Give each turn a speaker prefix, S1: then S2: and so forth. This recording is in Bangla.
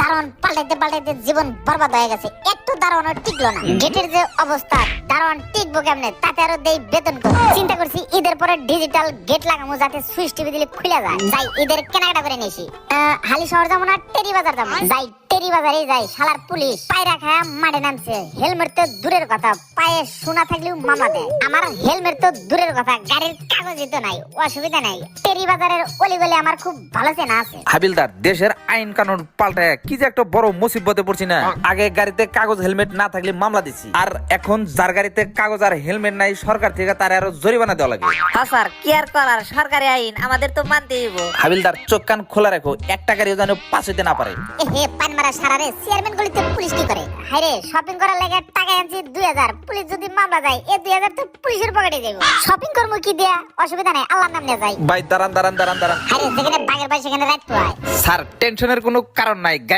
S1: দারোয়ান পাল্টাইতে পাল্টাইতে জীবন বরবাদ হয়ে গেছে, একটু দারোয়ানও টিকলো না। গেটের যে অবস্থা, দারোয়ান টিকবো কেমনে, তাতে আরো দেই বেতন কম। চিন্তা করছি ঈদের পরে ডিজিটাল গেট লাগামো, যাতে সুইচ টিপে দিলে খুলে যায়। যাই ঈদের কেনাকাটা করে নিয়েছি। হালি শহর যাবো না টেরি বাজার যাবো? যাই টেরি বাজারে যাই। শালার পুলিশ পায়রা খায়া মাঠে নামছে। হেলমেট তো দূরের কথা, পায়ে সোনা থাকলেও মামলা দেয়। আমার হেলমেট তো দূরের কথা, গাড়ির কাগজই তো নাই, অসুবিধা নাই। টেরি বাজারের অলিগলি আমার খুব ভালো চেনা আছে।
S2: হাবিলদার, দেশের আইন কানুন পাল্টায় কি যে একটা বড় মুসিবতে পড়ছি না। আগে গাড়িতে কাগজ হেলমেট না থাকলে মামলা দিচ্ছি, আর এখন যার গাড়িতে কাগজ আর হেলমেট নাই সরকার থেকে তার আরো জরিমানা দেওয়া লাগে।
S3: হ্যাঁ স্যার, কি আর করার, সরকারি আইন আমাদের তো মানতেই হইব।
S2: হাবিলদার, চোখ কান খোলা রাখো, একটা গাড়িও যেন পাস হইতে না পারে।
S1: এহে পান মারা সারারে, চেয়ারম্যান গলিতে পুলিশ কি করে? হায়রে, শপিং করার লাগে টাকা আনছি 2000, পুলিশ যদি মামলা দেয় এই 2000 তো পুলিশের পকেটে যাবে। শপিং করবো কি দিয়া, অসুবিধা নাই, আল্লাহর নাম নিয়ে যাই।
S2: ভাই দাঁড়ান দাঁড়ান দাঁড়ান দাঁড়ান।
S1: হায়রে, যেখানে বাঘের ভাই সেখানে রাখতে হয়।
S2: স্যার, টেনশনের কোনো কারণ নাই।